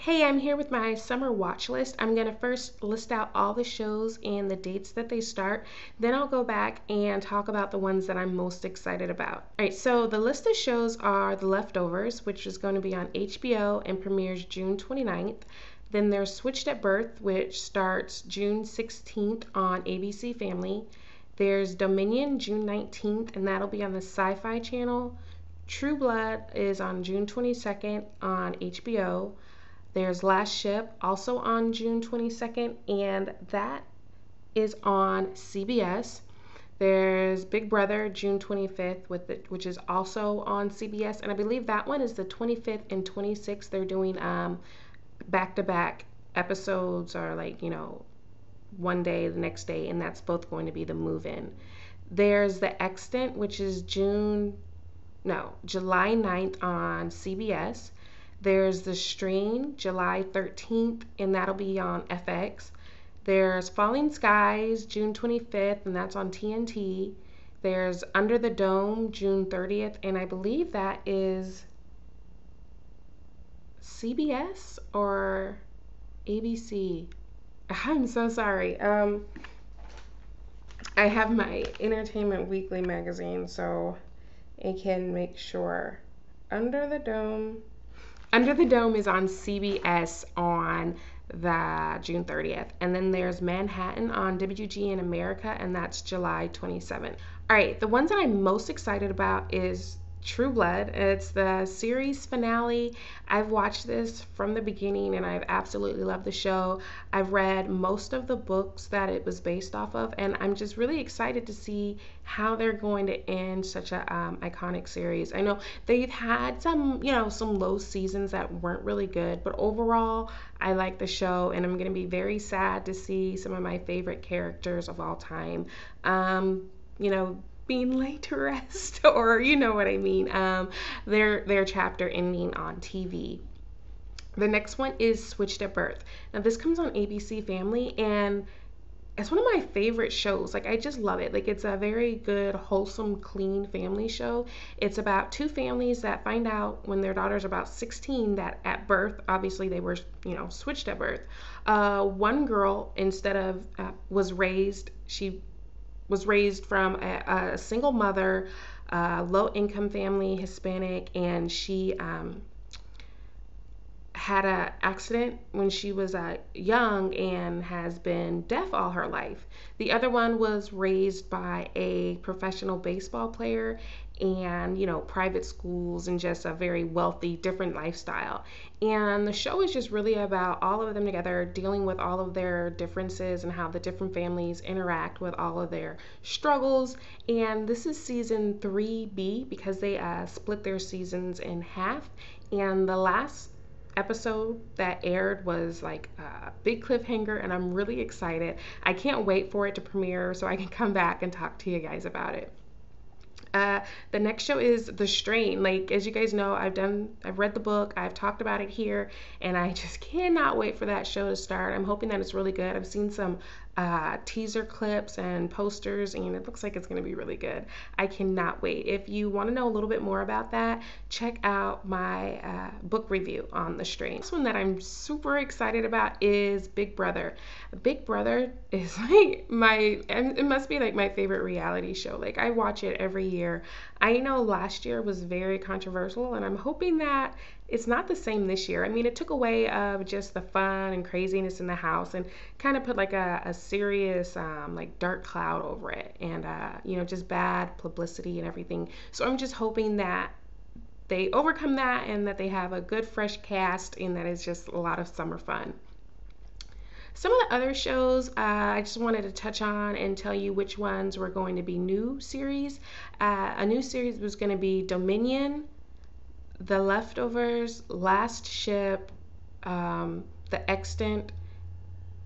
Hey, I'm here with my summer watch list. I'm going to first list out all the shows and the dates that they start. Then I'll go back and talk about the ones that I'm most excited about. All right, so the list of shows are The Leftovers, which is going to be on HBO and premieres June 29th. Then there's Switched at Birth, which starts June 16th on ABC Family. There's Dominion, June 19th, and that'll be on the Sci Fi Channel. True Blood is on June 22nd on HBO. There's Last Ship, also on June 22nd, and that is on CBS. There's Big Brother, June 25th, which is also on CBS, and I believe that one is the 25th and 26th. They're doing back-to-back episodes, or one day, the next day, and that's both going to be the move-in. There's The Extant, which is July 9th on CBS. There's The Strain, July 13th, and that'll be on FX. There's Falling Skies, June 25th, and that's on TNT. There's Under the Dome, June 30th, and I believe that is CBS or ABC. I'm so sorry. I have my Entertainment Weekly magazine, so I can make sure. Under the Dome. Under the Dome is on CBS on the June 30th. And then there's Manhattan on WGN America, and that's July 27th. All right, the ones that I'm most excited about is True Blood. It's the series finale. I've watched this from the beginning and I've absolutely loved the show. I've read most of the books that it was based off of, and I'm just really excited to see how they're going to end such a iconic series. I know they've had some low seasons that weren't really good, but overall I like the show, and I'm going to be very sad to see some of my favorite characters of all time being laid to rest, or you know what I mean, their chapter ending on TV. The next one is Switched at Birth. Now this comes on ABC Family, and it's one of my favorite shows. Like, I just love it. Like, it's a very good, wholesome, clean family show. It's about two families that find out when their daughter's about 16 that at birth, obviously they were, switched at birth. One girl, instead of she was raised from a single mother, low income family, Hispanic, and she had an accident when she was young and has been deaf all her life. The other one was raised by a professional baseball player and, private schools and just a very wealthy, different lifestyle. And the show is just really about all of them together dealing with all of their differences and how the different families interact with all of their struggles. And this is season 3B because they split their seasons in half. And the last episode that aired was like a big cliffhanger, and I'm really excited. I can't wait for it to premiere so I can come back and talk to you guys about it. The next show is The Strain. Like, as you guys know, I've read the book, I've talked about it here, and I just cannot wait for that show to start. I'm hoping that it's really good. I've seen some teaser clips and posters, and it looks like it's going to be really good. I cannot wait. If you want to know a little bit more about that, check out my book review on The Strain. This one that I'm super excited about is Big Brother. Big Brother is like it must be like my favorite reality show. Like, I watch it every year. I know last year was very controversial, and I'm hoping that it's not the same this year. I mean, it took away of just the fun and craziness in the house and kind of put like a serious like dark cloud over it, and just bad publicity and everything. So I'm just hoping that they overcome that and that they have a good fresh cast and that it's just a lot of summer fun. Some of the other shows I just wanted to touch on and tell you which ones were going to be new series. A new series was going to be Dominion, The Leftovers, Last Ship, The Extant,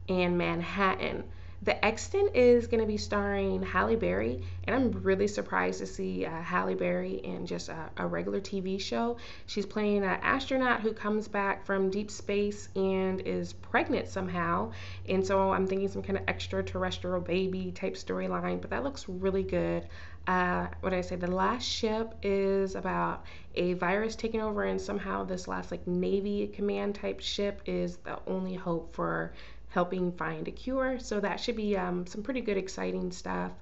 and Manhattan. The Extant is going to be starring Halle Berry, and I'm really surprised to see Halle Berry in just a regular TV show. She's playing an astronaut who comes back from deep space and is pregnant somehow, and so I'm thinking some kind of extraterrestrial baby type storyline, but that looks really good. what did I say? The Last Ship is about a virus taking over, and somehow this last like Navy command type ship is the only hope for helping find a cure. So that should be some pretty good, exciting stuff.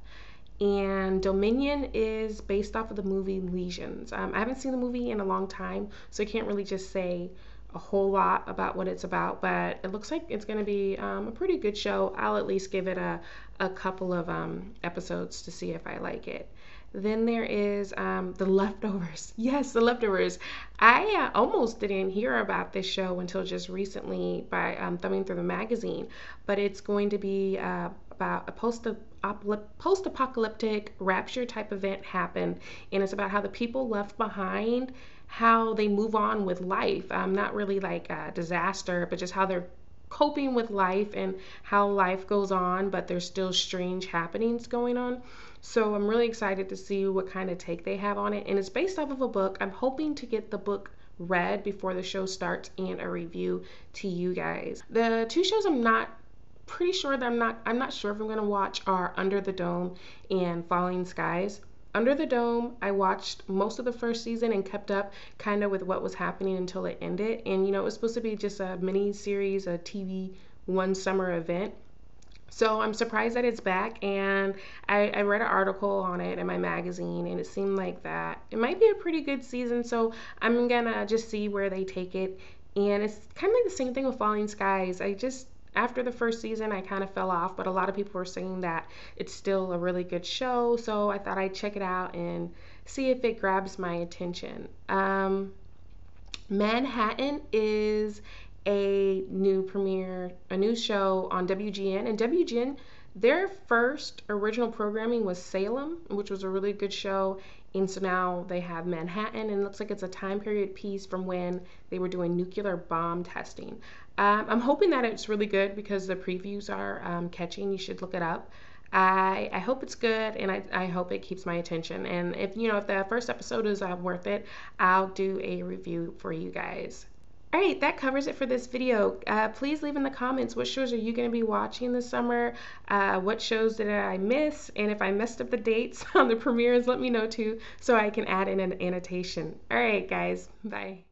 And Dominion is based off of the movie Legions. I haven't seen the movie in a long time, so I can't really just say a whole lot about what it's about, but it looks like it's going to be a pretty good show. I'll at least give it a couple of episodes to see if I like it. Then there is The Leftovers. Yes, The Leftovers. I almost didn't hear about this show until just recently by thumbing through the magazine, but it's going to be about a post-apocalyptic rapture type event happened, and it's about how the people left behind, how they move on with life. Not really like a disaster, but just how they're coping with life and how life goes on, but there's still strange happenings going on. So I'm really excited to see what kind of take they have on it. And it's based off of a book. I'm hoping to get the book read before the show starts and a review to you guys. The two shows I'm not sure if I'm going to watch are Under the Dome and Falling Skies. Under the Dome, I watched most of the first season and kept up kind of with what was happening until it ended. And it was supposed to be just a mini series, a TV one summer event. So I'm surprised that it's back, and I read an article on it in my magazine, and it seemed like that it might be a pretty good season. So I'm gonna just see where they take it. And it's kind of like the same thing with Falling Skies. After the first season, I kind of fell off, but a lot of people were saying that it's still a really good show. So I thought I'd check it out and see if it grabs my attention. Manhattan is a new show on WGN. And WGN, their first original programming was Salem, which was a really good show. And so now they have Manhattan, and it looks like it's a time period piece from when they were doing nuclear bomb testing. I'm hoping that it's really good because the previews are catching. You should look it up. I hope it's good, and I hope it keeps my attention. And if the first episode is worth it, I'll do a review for you guys. All right, that covers it for this video. Please leave in the comments what shows are you going to be watching this summer, what shows did I miss, and if I messed up the dates on the premieres, let me know too so I can add in an annotation. All right, guys, bye.